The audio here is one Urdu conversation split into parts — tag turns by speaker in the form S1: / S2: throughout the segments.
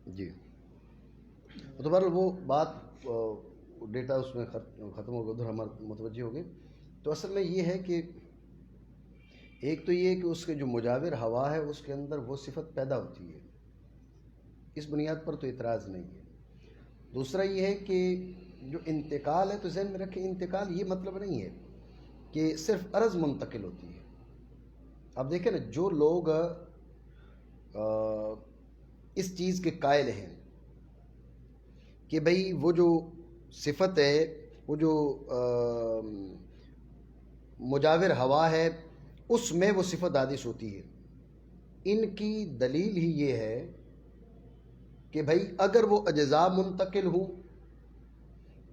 S1: جی تو بہرحال وہ بات ڈیٹا اس میں ختم ہو گیا، ادھر ہمارا متوجہ ہو گئے. تو اصل میں یہ ہے کہ ایک تو یہ کہ اس کے جو مجاور ہوا ہے اس کے اندر وہ صفت پیدا ہوتی ہے، اس بنیاد پر تو اعتراض نہیں ہے. دوسرا یہ ہے کہ جو انتقال ہے تو ذہن میں رکھیں، انتقال یہ مطلب نہیں ہے کہ صرف عرض منتقل ہوتی ہے. اب دیکھیں نا، جو لوگ اس چیز کے قائل ہیں کہ بھئی وہ جو صفت ہے، وہ جو مجاور ہوا ہے اس میں وہ صفت حادث ہوتی ہے، ان کی دلیل ہی یہ ہے کہ بھئی اگر وہ اجزاء منتقل ہوں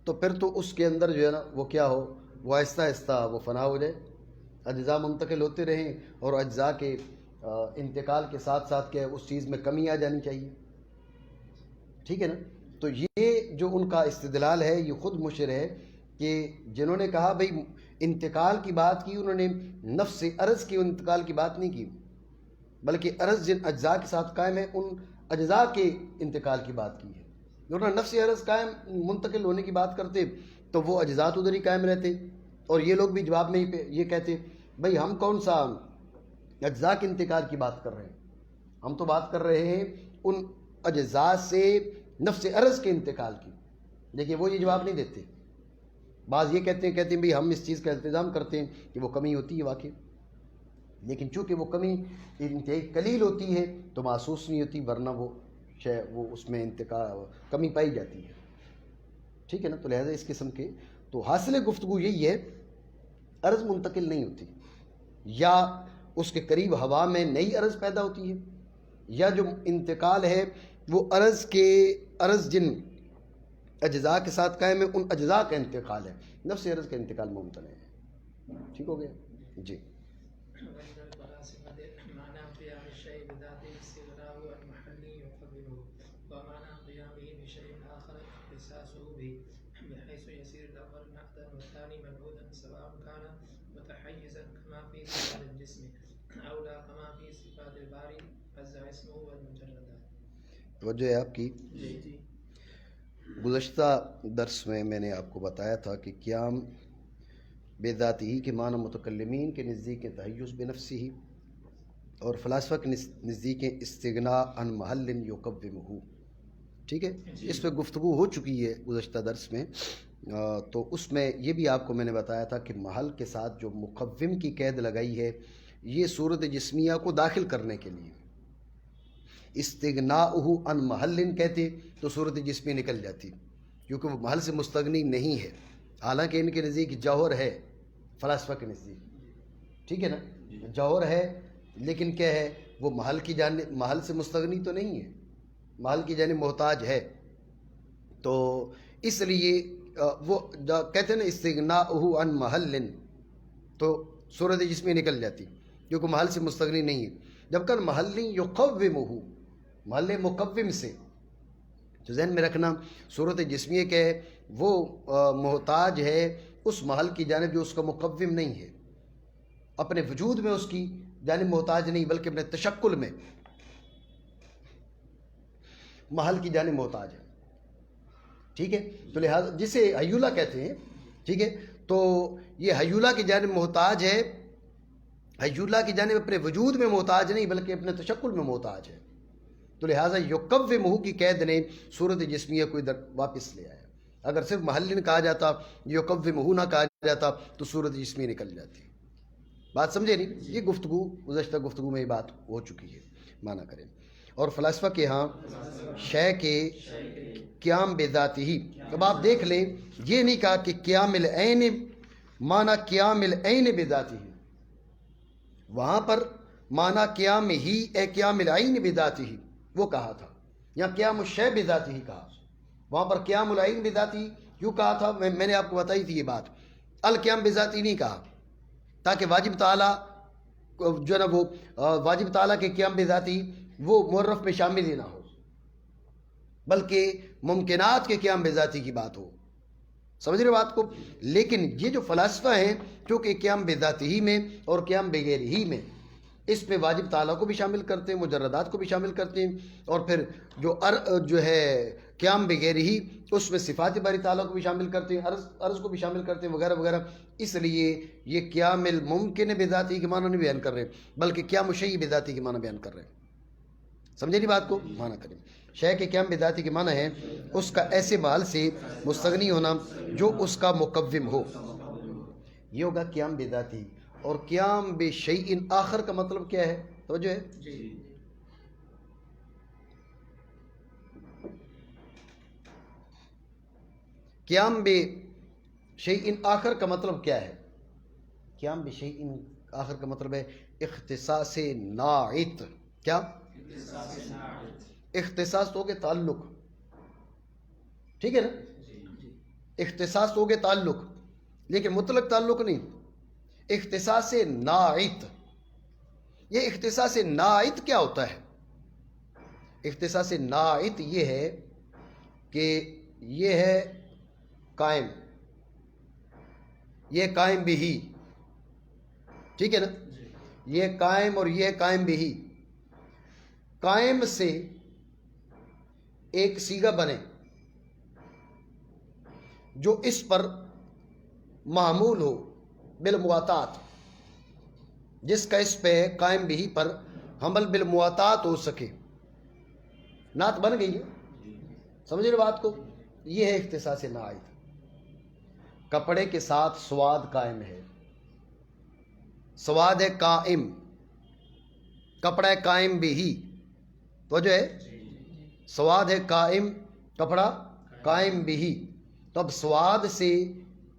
S1: تو پھر تو اس کے اندر جو ہے نا وہ کیا ہو، وہ آہستہ آہستہ وہ فنا ہو جائے. اجزاء منتقل ہوتے رہیں اور اجزاء کے انتقال کے ساتھ ساتھ کیا اس چیز میں کمی آ جانی چاہیے. ٹھیک ہے نا؟ تو یہ جو ان کا استدلال ہے یہ خود مشر ہے کہ جنہوں نے کہا بھئی انتقال کی بات کی، انہوں نے نفس عرض کی انتقال کی بات نہیں کی، بلکہ عرض جن اجزاء کے ساتھ قائم ہے ان اجزاء کے انتقال کی بات کی ہے. انہوں نے نفس عرض قائم منتقل ہونے کی بات کرتے تو وہ اجزاء ادھر ہی قائم رہتے، اور یہ لوگ بھی جواب میں یہ کہتے بھئی ہم کون سا اجزاء کے انتقال کی بات کر رہے ہیں، ہم تو بات کر رہے ہیں ان اجزاء سے نفس عرض کے انتقال کی. دیکھیے وہ یہ جواب نہیں دیتے. بعض یہ کہتے ہیں بھئی ہم اس چیز کا التزام کرتے ہیں کہ وہ کمی ہوتی ہے واقعی، لیکن چونکہ وہ کمی انتہائی قلیل ہوتی ہے تو محسوس نہیں ہوتی، ورنہ وہ اس میں کمی پائی جاتی ہے. ٹھیک ہے نا؟ تو لہذا اس قسم کے تو حاصل گفتگو یہی ہے، عرض منتقل نہیں ہوتی، یا اس کے قریب ہوا میں نئی عرض پیدا ہوتی ہے، یا جو انتقال ہے وہ عرض جن اجزاء کے ساتھ قائم ہے ان اجزاء کا انتقال ہے، نفس عرض کا انتقال ممتنع ہے. ٹھیک ہو گیا؟ جی. توجہ ہے آپ کی؟ گزشتہ درس میں نے آپ کو بتایا تھا کہ قیام بذاتی ہی کے معنی متکلمین کے نزدیک تحیز بنفسی ہی، اور فلاسفہ کے نزدیک استغناء عن محل یقومہ. ٹھیک ہے؟ اس پہ گفتگو ہو چکی ہے گزشتہ درس میں. تو اس میں یہ بھی آپ کو میں نے بتایا تھا کہ محل کے ساتھ جو مقوم کی قید لگائی ہے یہ صورت جسمیہ کو داخل کرنے کے لیے. استغناءہ عن محل کہتے تو صورت جسمی نکل جاتی، کیونکہ وہ محل سے مستغنی نہیں ہے، حالانکہ ان کے نزدیک جوہر ہے، فلاسفہ کے نزدیک. ٹھیک ہے نا؟ جوہر ہے لیکن کیا ہے، وہ محل سے مستغنی تو نہیں ہے، محل کی جانب محتاج ہے. تو اس لیے وہ کہتے ہیں نا استغناءہ عن محل، تو صورت جسمی نکل جاتی کیونکہ محل سے مستغنی نہیں ہے. جب کہ محل یقومہ، محل مقوم سے، جو ذہن میں رکھنا صورت جسمیہ کے وہ محتاج ہے اس محل کی جانب جو اس کا مقوم نہیں ہے، اپنے وجود میں اس کی جانب محتاج نہیں بلکہ اپنے تشکل میں محل کی جانب محتاج ہے. ٹھیک ہے؟ تو لہذا جسے حیولہ کہتے ہیں، ٹھیک ہے، تو یہ حیولہ کی جانب محتاج ہے، حیولہ کی جانب اپنے وجود میں محتاج نہیں بلکہ اپنے تشکل میں محتاج ہے. تو لہٰذا یقومہ کی قید نے صورت جسمیہ کو ادھر واپس لے آیا. اگر صرف محل کہا جاتا، یقومہ نہ کہا جاتا تو صورت جسمیہ نکل جاتی. بات سمجھے نہیں؟ یہ گفتگو گزشتہ گفتگو میں یہ بات ہو چکی ہے، مانا کریں. اور فلاسفہ کے ہاں شے کے قیام بذاتی ہی. اب آپ دیکھ لیں، یہ نہیں کہا کہ قیام العین مانا قیام العین بذاتی ہی، وہاں پر مانا قیام ہی اے قیام العین بذاتی ہی وہ کہا تھا، یہاں قیام الشیء بذاتی ہی کہا. وہاں پر قیام العین بذاتی کیوں کہا تھا؟ میں نے آپ کو بتائی تھی یہ بات. القیام بذاتی نہیں کہا تاکہ واجب تعالیٰ جو ہے نا وہ واجب تعالیٰ کے قیام بذاتی وہ معرف میں شامل ہی نہ ہو، بلکہ ممکنات کے قیام بذاتی کی بات ہو. سمجھ رہے بات کو؟ لیکن یہ جو فلاسفہ ہیں چونکہ قیام بذاتی ہی میں اور قیام بغیر ہی میں اس میں واجب تعالیٰ کو بھی شامل کرتے ہیں، مجردات کو بھی شامل کرتے ہیں، اور پھر جو ہے قیام بغیر ہی اس میں صفات باری تعالیٰ کو بھی شامل کرتے ہیں، عرض کو بھی شامل کرتے ہیں وغیرہ وغیرہ. اس لیے یہ قیام الممکن بذاتی کے معنی نہیں بیان کر رہے بلکہ قیام الشیء بذاتی کے معنی بیان کر رہے ہیں. سمجھے نہیں بات کو؟ معنی کریں. شے کے قیام بذاتی کے معنی ہے اس کا ایسے مال سے مستغنی ہونا جو اس کا مقوم ہو، یہ ہوگا قیام بذاتی. اور قیام بشیء آخر کا مطلب کیا ہے؟ توجہ ہے؟ قیام بشیء آخر کا مطلب کیا ہے؟ قیام بشیء آخر کا مطلب ہے اختصاص ناعت. کیا؟ اختصاص تو گے تعلق، ٹھیک ہے نا؟ اختصاص تو گے تعلق، لیکن مطلق تعلق نہیں. اختصاص ناعت. یہ اختصاص ناعت کیا ہوتا ہے؟ اختصاص ناعت یہ ہے کہ یہ ہے قائم، یہ قائم بھی، ٹھیک ہے نا؟ یہ قائم اور یہ قائم بھی. قائم سے ایک صیغہ بنے جو اس پر معمول ہو بالمواتات، جس کا اس پہ قائم بھی پر حمل بالمواتات ہو سکے. نعت بن گئی ہے، سمجھ رہے بات کو؟ یہ ہے اختصاص ناعت. کپڑے کے ساتھ سواد قائم ہے، سواد ہے قائم، کپڑا ہے قائم بھی. تو جو ہے سواد ہے قائم، کپڑا قائم بھی. تو اب سواد سے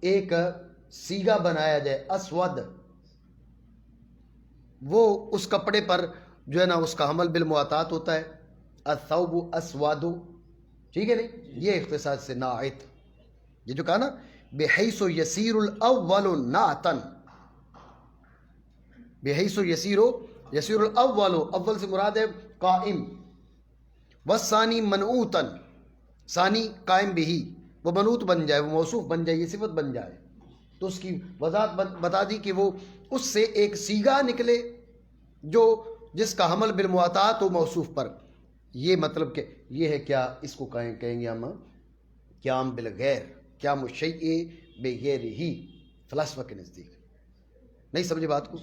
S1: ایک صیغہ بنایا جائے اسود، وہ اس کپڑے پر جو ہے نا اس کا حمل بالمواتات ہوتا ہے. الثوب اسود، ٹھیک ہے نہیں؟ یہ اختصاص سے ناعت. یہ جو کہا نا بحیث یسیر الاول نعتا، بحیث یسیر الاول، اول سے مراد ہے قائم. والثانی منعوتا، ثانی قائم بھی، وہ منعوت بن جائے، وہ موصوف بن جائے، یہ صفت بن جائے. تو اس کی وضاحت بتا دی کہ وہ اس سے ایک صیغہ نکلے جو جس کا حمل بالمواتات ہو موصوف پر. یہ مطلب کہ یہ ہے کیا اس کو کہیں گے ہم قیام بالغیر، قیام الشیء بغیر ہی، فلسفہ کے نزدیک. نہیں سمجھے بات کو؟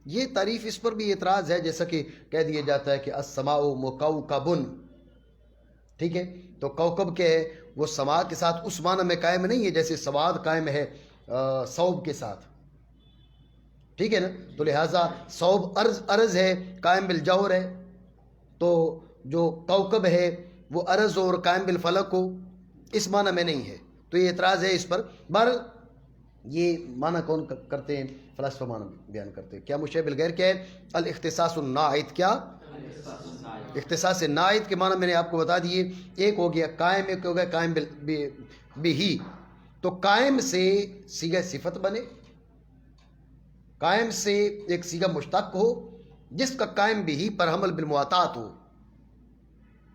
S1: یہ تعریف اس پر بھی اعتراض ہے، جیسا کہ کہہ دیا جاتا ہے کہ السماء مکوکب، ٹھیک ہے؟ تو کوکب کیا ہے؟ وہ سما کے ساتھ اس معنی میں قائم نہیں ہے جیسے سواد قائم ہے ثوب کے ساتھ، ٹھیک ہے نا؟ تو لہٰذا ثوب عرض ہے، قائم بالجوہر ہے. تو جو کوکب ہے وہ عرض اور قائم بالفلک ہو، اس معنی میں نہیں ہے. تو یہ اعتراض ہے اس پر. بہرحال یہ معنی کون کرتے ہیں؟ فلسفہ معنی بیان کرتے ہیں. کیا مشابہ بالغیر کیا ہے؟ الاختصاص الناعت. کیا؟ اختصاص ناعت کے معنی میں نے آپ کو بتا دیے. ایک ہو گیا قائم، ایک ہو گیا قائم بھی. تو قائم سے صیغہ صفت بنے، قائم سے ایک صیغہ مشتق ہو جس کا قائم بھی پر حمل بالمواتات ہو،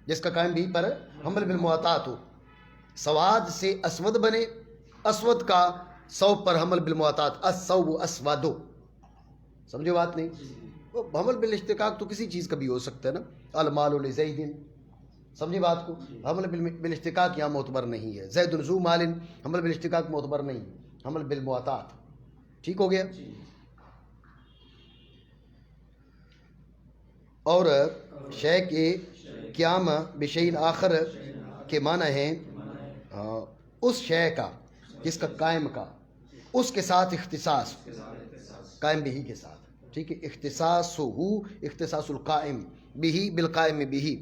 S1: جس کا قائم بھی پر حمل بالمواتات ہو. سواد سے اسود بنے، اسود کا ثوب پر حمل بالمواتات، الثوب اسود. سمجھو بات نہیں؟ وہ حمل بالاشتقاق تو کسی چیز کا بھی ہو سکتا ہے نا، المال لزید. سمجھے بات کو؟ حمل بالاشتقاق یہاں معتبر نہیں ہے. زید ذو مال حمل بالاشتقاق معتبر نہیں، حمل بالمواتات. ٹھیک ہو گیا؟ اور شے کے قیام بشیء آخر کے معنی ہیں اس شے کا جس کا قائم کا، اس کے ساتھ اختصاص، قائم بھی کے ساتھ. ٹھیک ہے؟ اختصاص القائم بھی بالقائم بھی،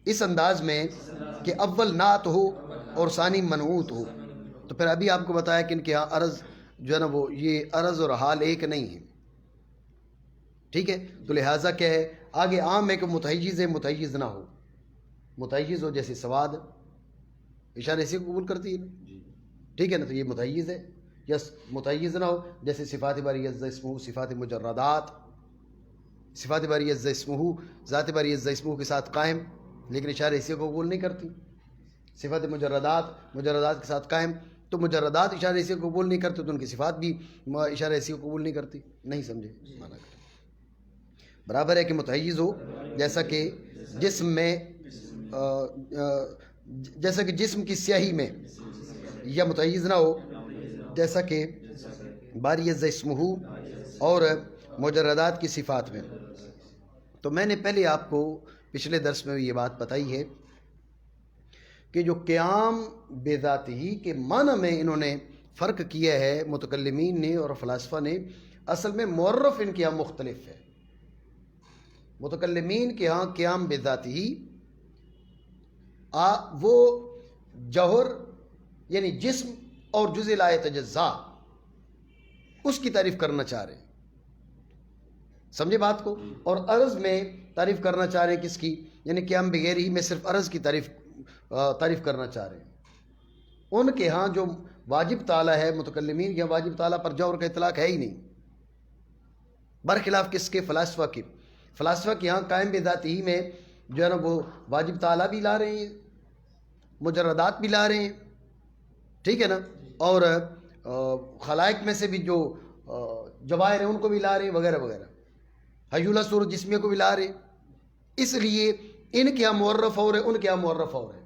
S1: اس انداز میں کہ اول نعت ہو اور ثانی منعوت ہو. تو پھر ابھی آپ کو بتایا کہ ان کے ہاں عرض جو ہے نا وہ یہ عرض اور حال ایک نہیں ہے، ٹھیک ہے؟ تو لہٰذا کیا ہے آگے عام ہے کہ متحیز ہے، متحیز نہ ہو. متحیز ہو جیسے سواد، اشارے سے قبول کرتی ہے نا، ٹھیک ہے نا؟ تو یہ متحیز ہے. یا متحیز نہ ہو جیسے صفات باری عز اسمہ، صفات مجردات، صفات باری عز اسمہ ذات باری عز اسمہ کے ساتھ قائم لیکن اشارہ حصے کو قبول نہیں کرتی. صفات مجردات کے ساتھ قائم، تو مجردات اشارہ حصے کو قبول نہیں کرتے تو ان کی صفات بھی اشارہ حصے کو قبول نہیں کرتی. نہیں سمجھے؟ مانا کریں. برابر ہے کہ متحیز ہو، جیسا کہ جسم میں جیسا کہ جسم کی سیاہی میں، یا متحیز نہ ہو جیسا کہ باریز اسمہ اور مجردات کی صفات میں۔ تو میں نے پہلے آپ کو پچھلے درس میں یہ بات بتائی ہے کہ جو قیام بذاتہ کے معنی میں انہوں نے فرق کیا ہے متکلمین نے اور فلاسفہ نے، اصل میں معرف ان کے یہاں مختلف ہے۔ متکلمین کے ہاں قیام بذاتہ وہ جوہر یعنی جسم اور جزء لا یتجزا اس کی تعریف کرنا چاہ رہے ہیں، سمجھے بات کو؟ اور عرض میں تعریف کرنا چاہ رہے ہیں کس کی؟ یعنی قیام بغیر ہی میں صرف عرض کی تعریف کرنا چاہ رہے ہیں۔ ان کے ہاں جو واجب تعالی ہے، متکلمین کے واجب تعالی پر جوہر کا اطلاق ہے ہی نہیں، برخلاف کس کے؟ فلاسفہ کے۔ فلاسفہ کے ہاں قائم بذاتہ ہی میں جو ہے نا وہ واجب تعالی بھی لا رہے ہیں، مجردات بھی لا رہے ہیں، ٹھیک ہے نا، اور خلائق میں سے بھی جو جواہر ہیں ان کو بھی لا رہے ہیں، وغیرہ وغیرہ، حیولہ صورت جسمیہ کو بھی لا رہے ہیں۔ اس لیے ان کے یہاں معرف اور ہے، ان کے یہاں معرف اور ہے۔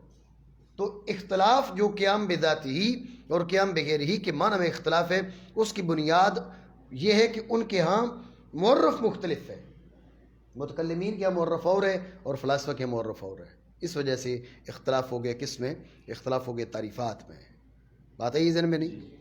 S1: تو اختلاف جو قیام بذاتہ ہی اور قیام بغیر ہی کے معنی میں اختلاف ہے، اس کی بنیاد یہ ہے کہ ان کے ہاں معرف مختلف ہے۔ متکلمین کے یہاں معرف اور ہے اور فلاسفہ کے معرف اور ہے، اس وجہ سے اختلاف ہو گیا۔ کس میں اختلاف ہو گیا؟ تعریفات میں۔ بات ہے یہ ذہن میں نہیں؟